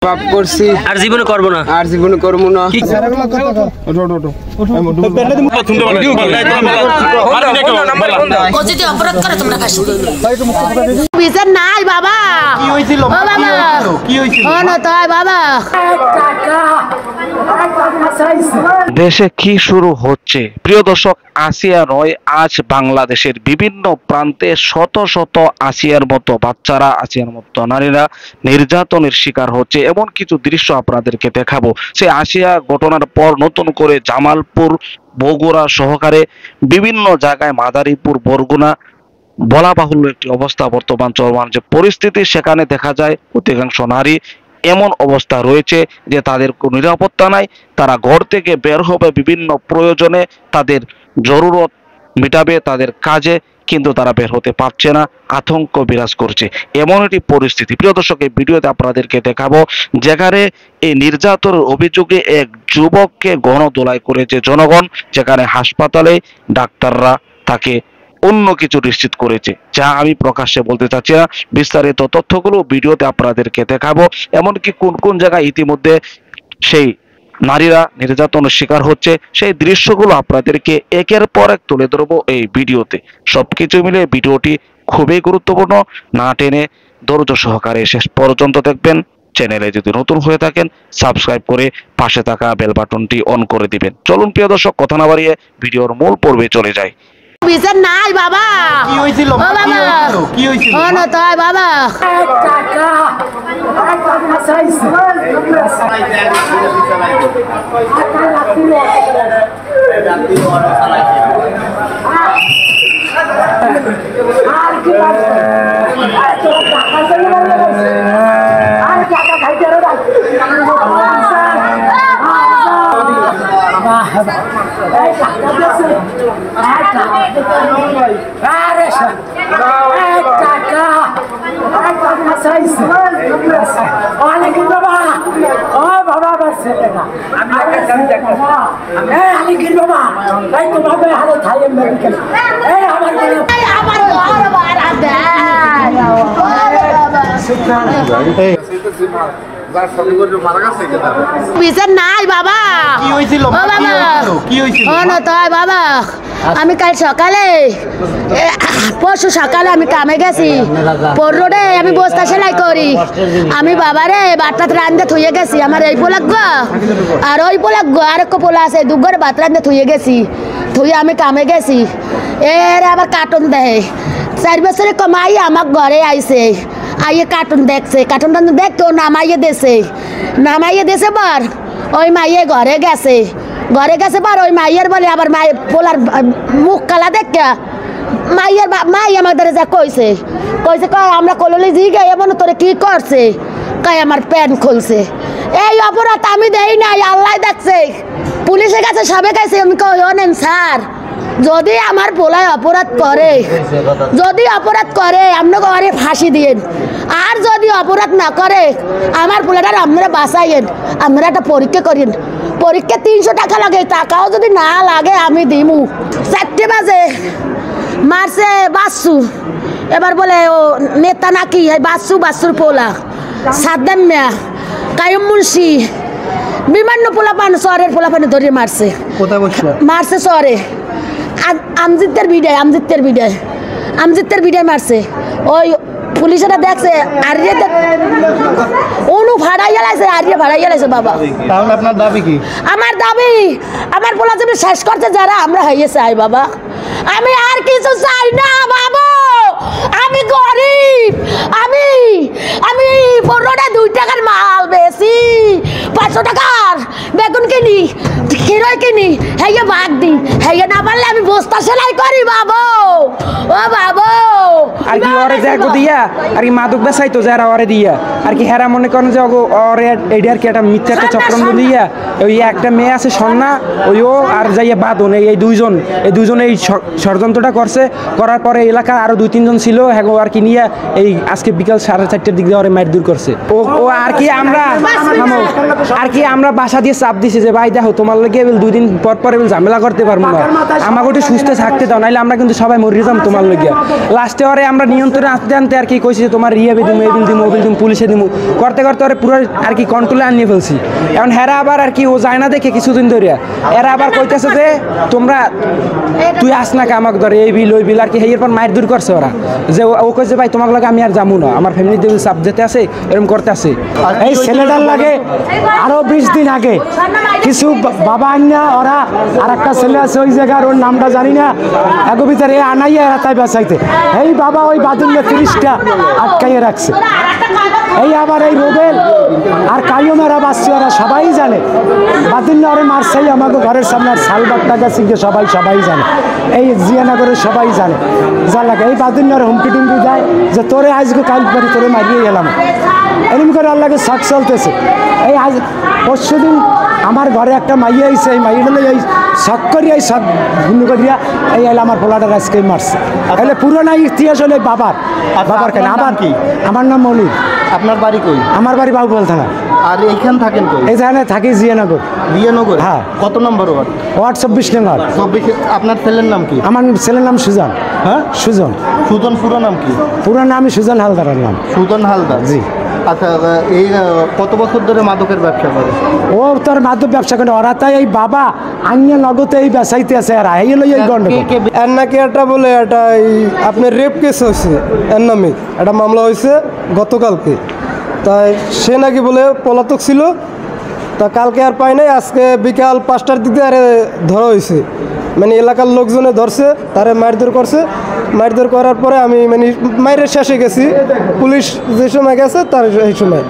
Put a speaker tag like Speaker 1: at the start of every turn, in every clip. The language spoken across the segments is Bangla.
Speaker 1: পাপ করছি
Speaker 2: আর জীবনে করব না
Speaker 1: আর জীবনে করব না
Speaker 3: যদি অপরাধ করে তোমরা কাশি বিচার নাই বাবা
Speaker 4: কি হইছিল কি হইছিল
Speaker 3: না তাই বাবা
Speaker 5: দেশে কি শুরু হচ্ছে প্রিয় দর্শক আসিয়া নয় আজ বাংলাদেশের বিভিন্ন প্রান্তে শত শত আসিয়ার মতো বাচ্চারা আসিয়ার মতো নারীরা নির্যাতনের শিকার হচ্ছে এমন কিছু দৃশ্য আপনাদেরকে দেখাবো সেই আসিয়া ঘটনার পর নতুন করে জামালপুর বগুড়া সহকারে বিভিন্ন জায়গায় মাদারীপুর বরগুনা বলা বাহুল্য একটি অবস্থা বর্তমান চলমান যে পরিস্থিতি সেখানে দেখা যায় অধিকাংশ নারী এমন অবস্থা রয়েছে যে তাদের কোনো নিরাপত্তা নাই তারা ঘর থেকে বের হবে বিভিন্ন প্রয়োজনে তাদের জরুরত মেটাবে তাদের কাজে কিন্তু তারা বের হতে পারছে না আতঙ্ক বিরাজ করছে এমন একটি পরিস্থিতি প্রিয় দর্শক এই ভিডিওতে আপনাদেরকে দেখাবো যেখানে এই নির্যাতনের অভিযোগে এক যুবককে গণধোলাই করেছে জনগণ যেখানে হাসপাতালে ডাক্তাররা তাকে অন্য কিছু নিশ্চিত করেছে যা আমি প্রকাশ্যে বলতে চাচ্ছি না বিস্তারিত তথ্যগুলো ভিডিওতে আপনাদেরকে দেখাবো এমনকি কোন কোন জায়গায় ইতিমধ্যে সেই নারীরা নির্যাতনের শিকার হচ্ছে সেই দৃশ্যগুলো আপনাদেরকে একের পর এক তুলে ধরবো এই ভিডিওতে সবকিছু মিলে ভিডিওটি খুবই গুরুত্বপূর্ণ না টেনে ধৈর্য সহকারে শেষ পর্যন্ত দেখবেন চ্যানেলে যদি নতুন হয়ে থাকেন সাবস্ক্রাইব করে পাশে থাকা বেল বাটনটি অন করে দিবেন চলুন প্রিয় দর্শক কথা না বাড়িয়ে ভিডিওর মূল পর্বে চলে যাই
Speaker 3: বিচার নাই বাবা
Speaker 4: কি হইছিল কি হইছিল
Speaker 3: না তাই বাবা বিচার নাই বাবা
Speaker 4: কি হইছিল কি হইছিল
Speaker 3: না তাই বাবা আমি কাল সকালে পরশু সকালে আমি কামে গেছি পরোডে আমি বস্তা সেলাই করি আমি বাবারে বাট্টাত রান্ধে থুয়ে গেছি আমার এই পোলাক গো আর ওই পোলাক গো আর এক পোলা আছে দুঘরে ভাত রান্ধে থুয়ে গেছি থুয়ে আমি কামে গেছি এর আবার কার্টুন দেয় 4 বছরে কমাই আমার ঘরে আইছে আইয়ে কার্টুন দেখছে কার্টুনটা দেখতে ও নামাইয়ে দেছে বার ওই মাইয়ে ঘরে গেছে বার ওই মাইয়ের বলে আবার মাই পোলার মুখ কালা দেখা মাই আমাদের যা কইছে কয় আমরা কললি জি গে এমন তোরে কি করছে কয় আমার প্যান খুলছে এই অপরাধ আমি দেই নাই আল্লাহ দেখছে পুলিশের কাছে সবে কাছে আমি কই নেন স্যার যদি আমার পোলায় অপরাধ করে আপনি ঘরে ফাঁসি দিয়েন আর যদি অপরাধ না করে আমার পোলাটার আপনারা বাঁচাইয়েন আপনারা একটা পরীক্ষা করেন পরীক্ষা 300 টাকা লাগে টাকাও যদি না লাগে আমি দিমু 4টে বাজে মারছে বাসু এবার বলে ও নেতা নাকি বাসুর পোলা সাদ্দাম মিয়া কায়ুম মুন্সি বিমান্য পোলা পান শহরের পোলা পানে ধরে মারছে মারছে শহরে আমজিতের বিডায় মারছে ওই পুলিশেরা দেখছে আরিয়া অনু ভাড়াইয়া লাইছে বাবা
Speaker 4: তাহলে আপনার দাবি কি
Speaker 3: আমার পোলা যদি শেষ করতে যারা আমরা হইয়ে চাই বাবা আমি আর কিছু চাই না বাবা আমি গরিব আমি 15 2 টাকার মাল বেশি 500 টাকার বেগুন কিনি খিরই কিনি হেয়ে ভাগ দি হেয়ে না পারলে আমি বস্তা সেলাই করি বাবা ও বাবা
Speaker 6: আর কি ওরে জায়গা দিয়া আর কি মাদক বেচাইতো যারা ওরে দিয়া আর কি হেরা মনে করেন যে ওরে এডিয়ার কি একটা মিথ্যা একটা চক্রান্ত দিয়া ওই একটা মেয়ে আছে সন্না ওইও আর যাইয়া বাদন এই দুইজন এই ষড়যন্ত্রটা করছে করার পরে এলাকার আরো 2-3 জন ছিল হ্যাঁ আর কি নিয়ে এই আজকে বিকাল 4:30টার দিক দিয়ে ওরে মাইর দূর করছে ও আর কি আমরা বাসা দিয়ে চাপ দিছি যে ভাই দেখো তোমার লাগে থেকে এবার 2 দিন পর পর এবার ঝামেলা করতে পারবো না, আমাকে একটু সুস্থ থাকতে দাও, নাহলে আমরা কিন্তু সবাই মরে যাম তোমার লইয়া। লাস্টে ওরে আমরা নিয়ন্ত্রণে আনতে আনতে আর কি কইছি যে তোমার রিয়াবে দিমু, এই বিল দিমু, ও বিল দিমু, পুলিশে দিমু, করতে করতে ওরে পুরো আর কি কন্ট্রোলে আনিয়ে ফেলছি। এখন হেরা আবার আর কি ও যায় না দেখে কিছুদিন ধরে এরা আবার কইতেছে যে তোমরা তুই আস না কে আমাকে ধরে এই বিল ওই বিল আর কি, এরপর মায়ের দূর করছে ওরা, যে ও কইছে ভাই তোমাকে লাগে আমি আর যাবো না, আমার ফ্যামিলিতে চাপ যেতে আছে, এরকম করতে আছে।
Speaker 1: এই ছেলেটার লাগে আরো 20 দিন আগে কিছু বাবা আন্না ওরা আর একটা ছেলে আছে ওই জায়গার, ওর নামটা জানি না, এক ভিতরে আনাইয়া এরা তাই বাঁচাইতে এই বাবা ওই বাদুল্লে 30টা আটকাইয়ে রাখছে। এই আবার এই রোবেল আর কাইমেরা বাচ্চা ওরা সবাই জানে বাদুল্লা ওরে মারছেই আমাকে ঘরের সামনে, আর শালবাগটা গেছে সবাই জানে, এই জিয়ানগরের সবাই জানে যা লাগে। এই বাদুল্লার হুমকি টুমকি দেয় যে তোরে আজকে কাল পরে তোরে মারিয়ে গেলাম, এরকম করে আল্লাহকে শখ চলতেছে। এই আজ পরশু দিন আমার ঘরে একটা মাইয়া আইছে, এই মাইয়া এই শখ করিয়া এই শখ গুন্ডু করিয়া এই এলে আমার পোলাটার আজকে মারছে। তাহলে পুরোনো ইতিহাস হলে বাবার কেন আমার কি, আমার নাম মনির।
Speaker 4: আপনার বাড়ি কই?
Speaker 1: আমার বাড়ি বাবুপাল থানা।
Speaker 4: আর এইখান থাকেন কই?
Speaker 1: এইখানে থাকি জিয়ানগর।
Speaker 4: জিয়ানগর?
Speaker 1: হ্যাঁ।
Speaker 4: কত নম্বর ওয়ার্ড?
Speaker 1: ওয়ার্ড 24 নম্বর।
Speaker 4: 24। আপনার ছেলের নাম কি?
Speaker 1: আমার ছেলের নাম সুজন।
Speaker 4: হ্যাঁ,
Speaker 1: সুজন।
Speaker 4: সুজন পুরো নাম কি?
Speaker 1: পুরো নামই সুজন হালদারের নাম।
Speaker 4: সুজন হালদার?
Speaker 1: জি।
Speaker 4: আচ্ছা, এই কত বছর ধরে মাদকের ব্যবসা করে?
Speaker 1: ও তোর মাদক ব্যবসা করে, ওরা তাই এই বাবা আন্য নগদে এই বেসাইতে আছে, আর এই হলো এই গন্ডগোল।
Speaker 2: এর নাকি একটা বলে একটা আপনার রেপ কেস হয়েছে, এর নামে একটা মামলা হয়েছে গতকালকে, তাই সে নাকি বলে পলাতক ছিল, তা কালকে আর পাই নাই, আজকে বিকাল 5টার দিকে আরে ধরা হয়েছে, মানে এলাকার লোকজনে ধরছে, তারে মারধর করছে, মারধর করার পরে আমি মানে মায়ের শেষে গেছি, পুলিশ যে সময় গেছে তার এই সময়,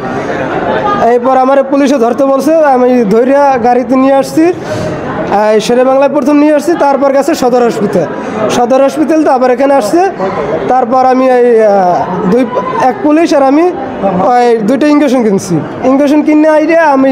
Speaker 2: এরপর আমার পুলিশে ধরতে বলছে, আমি ধৈর্যা গাড়িতে নিয়ে আসছি, শেরে বাংলায় প্রথম নিয়ে আসছি, তারপর গেছে সদর হসপিটাল তো আবার এখানে আসছে, তারপর আমি এই এক পুলিশ আর আমি ওই 2টা ইঞ্জেকশন কিনছি, ইঞ্জেকশন কিনে আইডিয়া আমি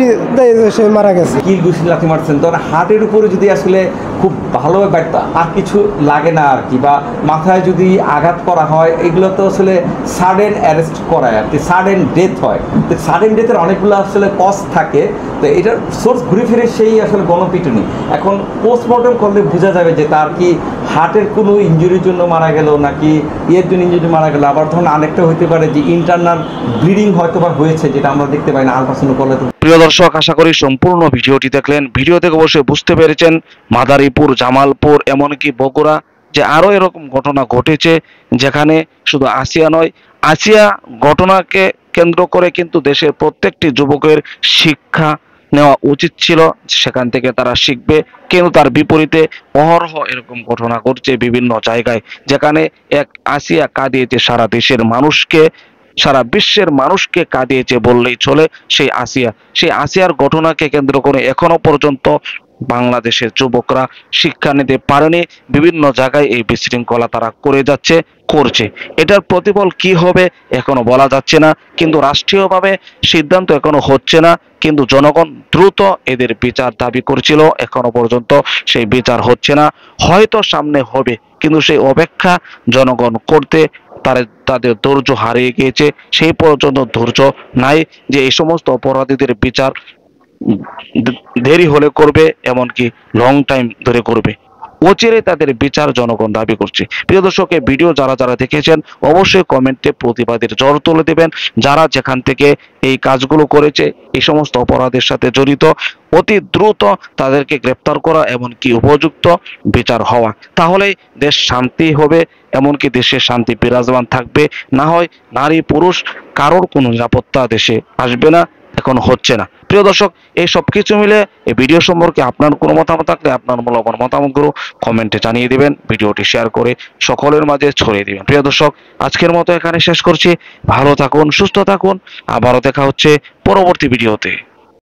Speaker 2: সে মারা গেছে।
Speaker 7: কি ঘুষি লাথি মারছেন তো হার্টের উপরে যদি আসলে খুব ভালোভাবে বাড়তো আর কিছু লাগে না আর কি, বা মাথায় যদি আঘাত করা হয়, এগুলো তো আসলে সাডেন অ্যারেস্ট করায় আর কি, সাডেন ডেথ হয়, তো সাডেন ডেথের অনেকগুলো আসলে কজ থাকে, তো এটার সোর্স ঘুরে ফিরে সেই আসলে গণপিটুনি। এখন পোস্টমর্টম করলে বোঝা যাবে যে তার কি হার্টের কোনো ইঞ্জুরির জন্য মারা গেল নাকি ইয়ের জন্য ইঞ্জুরি মারা গেল, আবার ধরুন আরেকটা হইতে পারে যে ইন্টারনাল ব্লিডিং হয়তো বা হয়েছে, যেটা আমরা দেখতে পাই না আলট্রাসাউন্ড করলে।
Speaker 5: প্রিয় দর্শক, আশা করি সম্পূর্ণ ভিডিওটি দেখলেন। ভিডিও থেকে অবশ্যই বুঝতে পেরেছেন মাদারীপুর, জামালপুর, এমনকি বগুড়া যে আরও এরকম ঘটনা ঘটেছে, যেখানে শুধু আসিয়া নয়, আসিয়া ঘটনাকে কেন্দ্র করে কিন্তু দেশের প্রত্যেকটি যুবকের শিক্ষা নেওয়া উচিত ছিল, সেখান থেকে তারা শিখবে। কিন্তু তার বিপরীতে অহরহ এরকম ঘটনা ঘটছে বিভিন্ন জায়গায়, যেখানে এক আসিয়া কাঁদিয়েছে সারা দেশের মানুষকে, সারা বিশ্বের মানুষকে কাঁদিয়েছে বললেই চলে। সেই আসিয়ার ঘটনাকে কেন্দ্র করে এখনো পর্যন্ত বাংলাদেশের যুবকরা শিক্ষা নিতে পারেনি, বিভিন্ন জায়গায় এই বিশৃঙ্খলা তারা করছে। এটার প্রতিফল কি হবে এখনো বলা যাচ্ছে না, কিন্তু রাষ্ট্রীয়ভাবে সিদ্ধান্ত এখনো হচ্ছে না, কিন্তু জনগণ দ্রুত এদের বিচার দাবি করছিল, এখনো পর্যন্ত সেই বিচার হচ্ছে না, হয়তো সামনে হবে, কিন্তু সেই অপেক্ষা জনগণ করতে তাদের ধৈর্য হারিয়ে গিয়েছে। সেই পর্যন্ত ধৈর্য নাই যে এই সমস্ত অপরাধীদের বিচার দেরি হলে করবে, এমনকি লং টাইম ধরে করবে। অচিরে তাদের বিচার জনগণ দাবি করছে। প্রিয় দর্শক, এই ভিডিও যারা দেখেছেন অবশ্যই কমেন্টে প্রতিবাদের জ্বর তুলে দেবেন। যারা যেখান থেকে এই কাজগুলো করেছে, এই সমস্ত অপরাধের সাথে জড়িত, অতি দ্রুত তাদেরকে গ্রেপ্তার করা, এমনকি উপযুক্ত বিচার হওয়া, তাহলেই দেশ শান্তি হবে, এমনকি দেশে শান্তি বিরাজমান থাকবে। না হয় নারী পুরুষ কারোর কোনো নিরাপত্তা দেশে আসবে না, এখন হচ্ছে না। প্রিয় দর্শক, এই সব কিছু মিলে এই ভিডিও সম্পর্কে আপনার কোনো মতামত থাকলে আপনার মূল্যবান মতামতগুলো কমেন্টে জানিয়ে দিবেন, ভিডিওটি শেয়ার করে সকলের মাঝে ছড়িয়ে দিবেন। প্রিয় দর্শক, আজকের মতো এখানে শেষ করছি। ভালো থাকুন, সুস্থ থাকুন, আবারও দেখা হচ্ছে পরবর্তী ভিডিওতে।